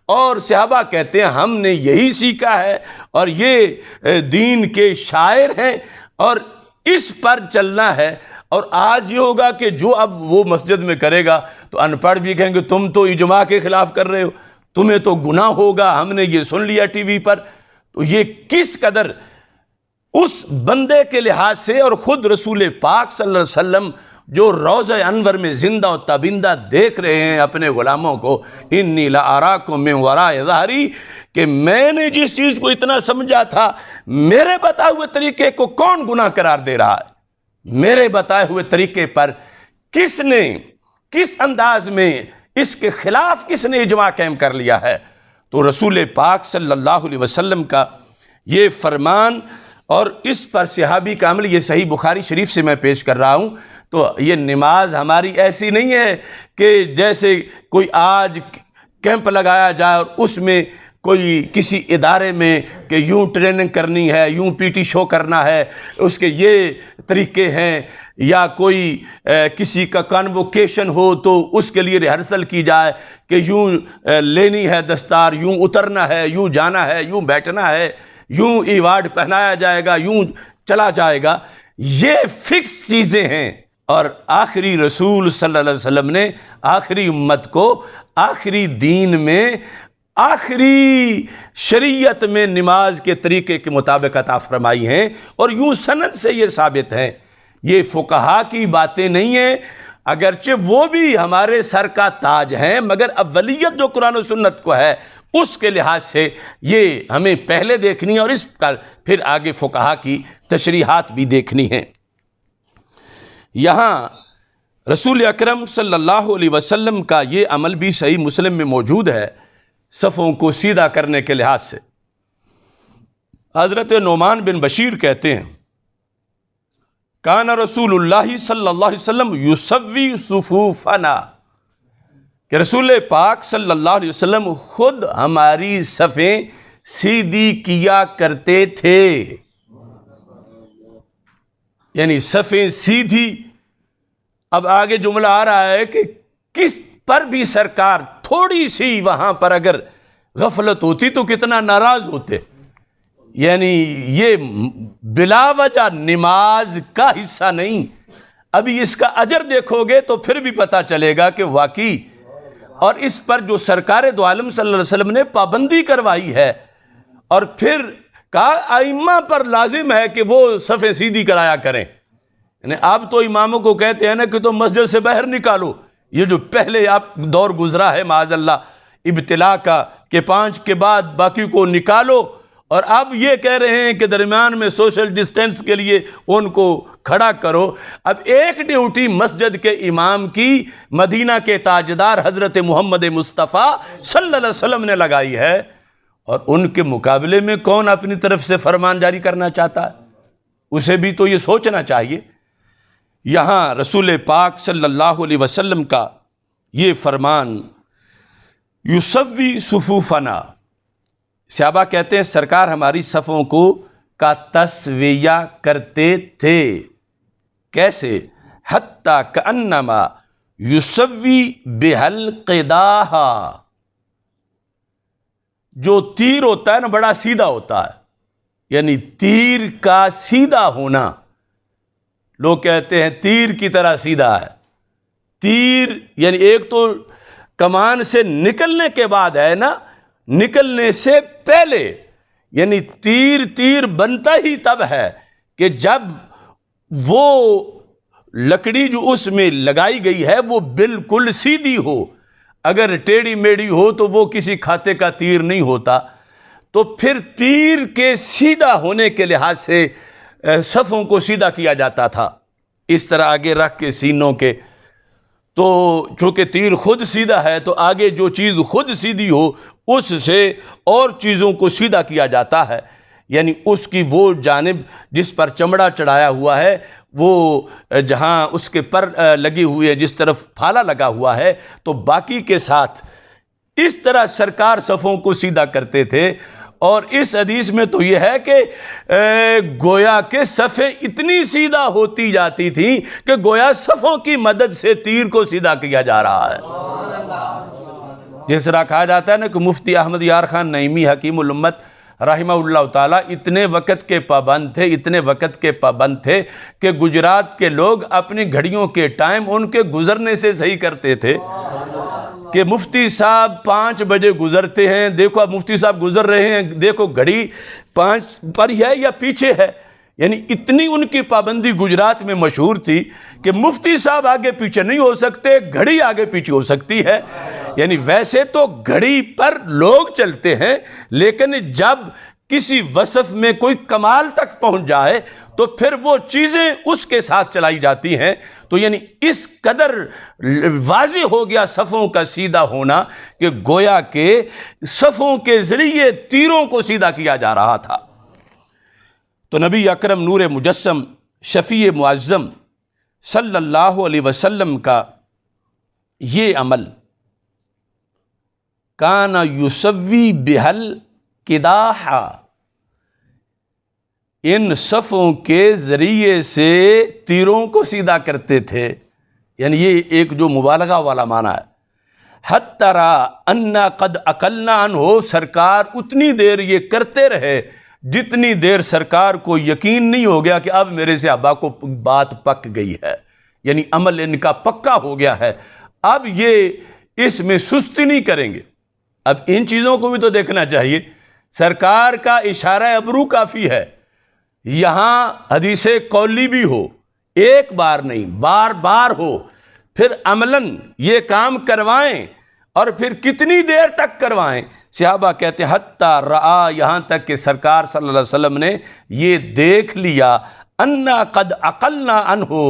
اور صحابہ کہتے ہیں ہم نے یہی سیکھا ہے اور یہ دین کے شاعر ہیں اور اس پر چلنا ہے۔ اور آج یہ ہوگا کہ جو اب وہ مسجد میں کرے گا تو ان پڑھ بھی کہیں گے تم تو اجماع کے خلاف کر رہے ہو، تمہیں تو گناہ ہوگا، ہم نے یہ سن لیا ٹی وی پر۔ تو یہ کس قدر اس بندے کے لحاظ سے، اور خود رسول پاک صلی اللہ علیہ وسلم جو روضہ انور میں زندہ و تابندہ دیکھ رہے ہیں اپنے غلاموں کو، انی لاراکم من وراء ظہری، کہ میں نے جس چیز کو اتنا سمجھا تھا، میرے بتائے ہوئے طریقے کو کون گناہ قرار دے رہا ہے؟ میرے بتائے ہوئے طریقے پر کس نے، کس انداز میں، اس کے خلاف کس نے اجماع قائم کر لیا ہے؟ تو رسول پاک صلی اللہ علیہ وسلم کا یہ فرمان اور اس پر صحابی کا عمل، یہ صحیح بخاری شریف سے میں پیش کر رہا ہوں۔ تو یہ نماز ہماری ایسی نہیں ہے کہ جیسے کوئی آج کیمپ لگایا جائے اور اس میں کوئی کسی ادارے میں کہ یوں ٹریننگ کرنی ہے، یوں پی ٹی شو کرنا ہے، اس کے یہ طریقے ہیں، یا کوئی کسی کا کانووکیشن ہو تو اس کے لیے ریہرسل کی جائے کہ یوں لینی ہے دستار، یوں اترنا ہے، یوں جانا ہے، یوں بیٹھنا ہے، یوں ایوارڈ پہنایا جائے گا، یوں چلا جائے گا۔ یہ فکس چیزیں ہیں، اور آخری رسول صلی اللہ علیہ وسلم نے آخری امت کو آخری دین میں، آخری شریعت میں نماز کے طریقے کے مطابق عطا فرمائی ہیں، اور یوں سند سے یہ ثابت ہیں۔ یہ فقہا کی باتیں نہیں ہیں، اگرچہ وہ بھی ہمارے سر کا تاج ہیں، مگر اولیت جو قرآن و سنت کو ہے اس کے لحاظ سے یہ ہمیں پہلے دیکھنی ہے، اور اس کا پھر آگے فقہا کی تشریحات بھی دیکھنی ہیں۔ یہاں رسول اکرم صلی اللہ علیہ وسلم کا یہ عمل بھی صحیح مسلم میں موجود ہے، صفوں کو سیدھا کرنے کے لحاظ سے۔ حضرت نعمان بن بشیر کہتے ہیں کان رسول اللہ صلی اللہ علیہ وسلم یسوی صفوفنا، کہ رسول پاک صلی اللہ علیہ وسلم خود ہماری صفیں سیدھی کیا کرتے تھے، یعنی صفیں سیدھی۔ اب آگے جملہ آ رہا ہے کہ کس پر بھی سرکار تھوڑی سی وہاں پر اگر غفلت ہوتی تو کتنا ناراض ہوتے، یعنی یہ بلا وجہ نماز کا حصہ نہیں۔ ابھی اس کا اجر دیکھو گے تو پھر بھی پتہ چلے گا کہ واقعی، اور اس پر جو سرکار دو عالم صلی اللہ علیہ وسلم نے پابندی کروائی ہے، اور پھر کہا ائمہ پر لازم ہے کہ وہ صفیں سیدھی کرایا کریں۔ یعنی آپ تو اماموں کو کہتے ہیں نا کہ تو مسجد سے باہر نکالو، یہ جو پہلے آپ دور گزرا ہے معاذ اللہ ابتلا کا کہ 5 کے بعد باقی کو نکالو، اور اب یہ کہہ رہے ہیں کہ درمیان میں سوشل ڈسٹینس کے لیے ان کو کھڑا کرو۔ اب ایک ڈیوٹی مسجد کے امام کی مدینہ کے تاجدار حضرت محمد مصطفیٰ صلی اللہ علیہ وسلم نے لگائی ہے، اور ان کے مقابلے میں کون اپنی طرف سے فرمان جاری کرنا چاہتا ہے؟ اسے بھی تو یہ سوچنا چاہیے۔ یہاں رسول پاک صلی اللہ علیہ وسلم کا یہ فرمان یسوی صفوفنا، صحابہ کہتے ہیں سرکار ہماری صفوں کو کا تسویہ کرتے تھے، کیسے؟ حتیٰ کأنما یسوی بہل قداح، جو تیر ہوتا ہے نا بڑا سیدھا ہوتا ہے، یعنی تیر کا سیدھا ہونا، لوگ کہتے ہیں تیر کی طرح سیدھا ہے۔ تیر یعنی ایک تو کمان سے نکلنے کے بعد ہے نا، نکلنے سے پہلے، یعنی تیر بنتا ہی تب ہے کہ جب وہ لکڑی جو اس میں لگائی گئی ہے وہ بالکل سیدھی ہو، اگر ٹیڑھی میڑھی ہو تو وہ کسی کھاتے کا تیر نہیں ہوتا۔ تو پھر تیر کے سیدھا ہونے کے لحاظ سے صفوں کو سیدھا کیا جاتا تھا، اس طرح آگے رکھ کے سینوں کے۔ تو چونکہ تیر خود سیدھا ہے تو آگے جو چیز خود سیدھی ہو اس سے اور چیزوں کو سیدھا کیا جاتا ہے، یعنی اس کی وہ جانب جس پر چمڑا چڑھایا ہوا ہے، وہ جہاں اس کے پر لگی ہوئی ہے، جس طرف پھالا لگا ہوا ہے، تو باقی کے ساتھ اس طرح سرکار صفوں کو سیدھا کرتے تھے۔ اور اس حدیث میں تو یہ ہے کہ گویا کہ صفیں اتنی سیدھا ہوتی جاتی تھیں کہ گویا صفوں کی مدد سے تیر کو سیدھا کیا جا رہا ہے۔ جس طرح کہا جاتا ہے نا کہ مفتی احمد یار خان نعیمی حکیم الامت رحمہ اللہ تعالیٰ اتنے وقت کے پابند تھے کہ گجرات کے لوگ اپنی گھڑیوں کے ٹائم ان کے گزرنے سے صحیح کرتے تھے کہ مفتی صاحب 5 بجے گزرتے ہیں، دیکھو اب مفتی صاحب گزر رہے ہیں، دیکھو گھڑی 5 پر ہے یا پیچھے ہے. یعنی اتنی ان کی پابندی گجرات میں مشہور تھی کہ مفتی صاحب آگے پیچھے نہیں ہو سکتے، گھڑی آگے پیچھے ہو سکتی ہے. یعنی ویسے تو گھڑی پر لوگ چلتے ہیں، لیکن جب کسی وصف میں کوئی کمال تک پہنچ جائے تو پھر وہ چیزیں اس کے ساتھ چلائی جاتی ہیں. تو یعنی اس قدر واضح ہو گیا صفوں کا سیدھا ہونا کہ گویا کہ صفوں کے ذریعے تیروں کو سیدھا کیا جا رہا تھا. تو نبی اکرم نور مجسم شفیع معظم صلی اللہ علیہ وسلم کا یہ عمل کان یسوی بہل قداح، ان صفوں کے ذریعے سے تیروں کو سیدھا کرتے تھے. یعنی یہ ایک جو مبالغہ والا معنی ہے. حتی انا قد اقلنا عنہ، سرکار اتنی دیر یہ کرتے رہے جتنی دیر سرکار کو یقین نہیں ہو گیا کہ اب میرے صحابہ کو بات پک گئی ہے، یعنی عمل ان کا پکا ہو گیا ہے، اب یہ اس میں سستی نہیں کریں گے. اب ان چیزوں کو بھی تو دیکھنا چاہیے. سرکار کا اشارہ ابرو کافی ہے. یہاں حدیث قولی بھی ہو، ایک بار نہیں بار بار ہو، پھر عملاً یہ کام کروائیں اور پھر کتنی دیر تک کروائیں. صحابہ کہتے ہیں حتیٰ رآ، یہاں تک کہ سرکار صلی اللہ علیہ وسلم نے یہ دیکھ لیا انا قد عقلنا عنہ،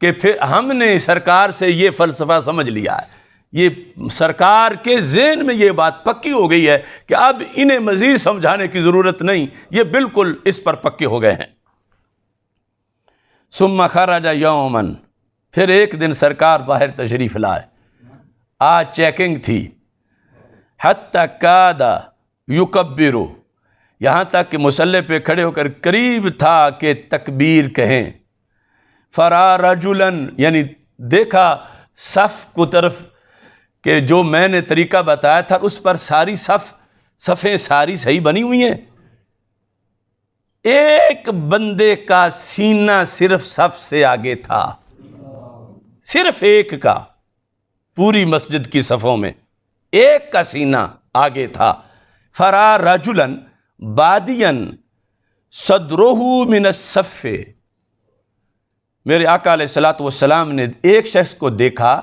کہ پھر ہم نے سرکار سے یہ فلسفہ سمجھ لیا ہے، یہ سرکار کے ذہن میں یہ بات پکی ہو گئی ہے کہ اب انہیں مزید سمجھانے کی ضرورت نہیں، یہ بالکل اس پر پکے ہو گئے ہیں. ثم خرج یوما، پھر ایک دن سرکار باہر تشریف لائے. آج چیکنگ تھی. حتی کاد یکبر، یہاں تک کہ مصلی پہ کھڑے ہو کر قریب تھا کہ تکبیر کہیں. فرا رجلا، یعنی دیکھا صف کو طرف کہ جو میں نے طریقہ بتایا تھا اس پر ساری صفیں ساری صحیح بنی ہوئی ہیں. ایک بندے کا سینہ صرف صف سے آگے تھا، صرف ایک کا، پوری مسجد کی صفوں میں ایک کا سینہ آگے تھا. فرا رجلا بادیا صدرہ من الصف، میرے آقا علیہ الصلوۃ والسلام نے ایک شخص کو دیکھا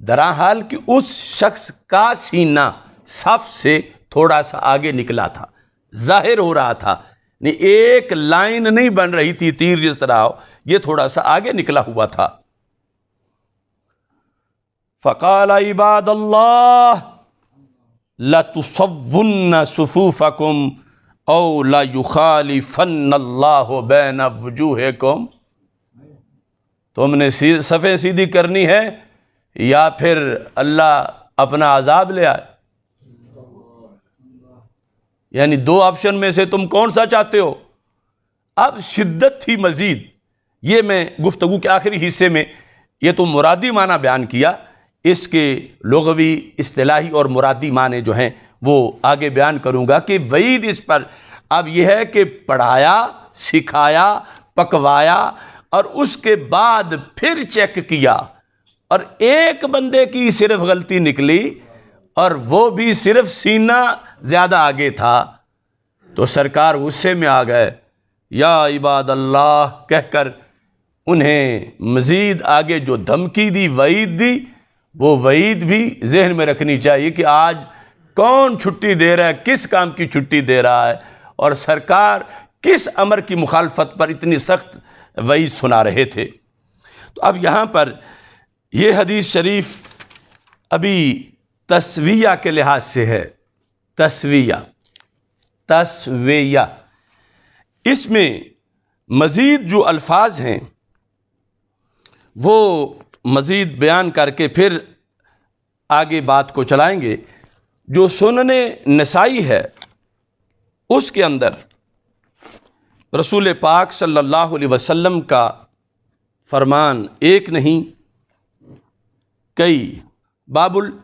درحال کہ اس شخص کا سینہ صف سے تھوڑا سا آگے نکلا تھا، ظاہر ہو رہا تھا، ایک لائن نہیں بن رہی تھی تیر جس طرح ہو، یہ تھوڑا سا آگے نکلا ہوا تھا. فقال عباد اللہ لتصون صفوفکم او لیخالفن اللہ بین وجوہکم، تم نے صفیں سیدھی کرنی ہے یا پھر اللہ اپنا عذاب لے آئے. یعنی 2 آپشن میں سے تم کون سا چاہتے ہو. اب شدت تھی مزید. یہ میں گفتگو کے آخری حصے میں یہ تو مرادی معنی بیان کیا، اس کے لغوی اصطلاحی اور مرادی معنی جو ہیں وہ آگے بیان کروں گا کہ وعید اس پر اب یہ ہے کہ پڑھایا، سکھایا، پکوایا اور اس کے بعد پھر چیک کیا اور ایک بندے کی صرف غلطی نکلی اور وہ بھی صرف سینہ زیادہ آگے تھا تو سرکار غصے میں آ گئے. یا عباد اللہ کہہ کر انہیں مزید آگے جو دھمکی دی، وعید دی، وہ وعید بھی ذہن میں رکھنی چاہیے کہ آج کون چھٹی دے رہا ہے، کس کام کی چھٹی دے رہا ہے اور سرکار کس امر کی مخالفت پر اتنی سخت وعید سنا رہے تھے. تو اب یہاں پر یہ حدیث شریف ابھی تسویہ کے لحاظ سے ہے. تسویہ اس میں مزید جو الفاظ ہیں وہ مزید بیان کر کے پھر آگے بات کو چلائیں گے. جو سنن نسائی ہے اس کے اندر رسول پاک صلی اللہ علیہ وسلم کا فرمان ایک نہیں کئی،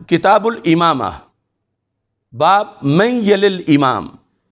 کتاب الامامہ باب من یل الامام،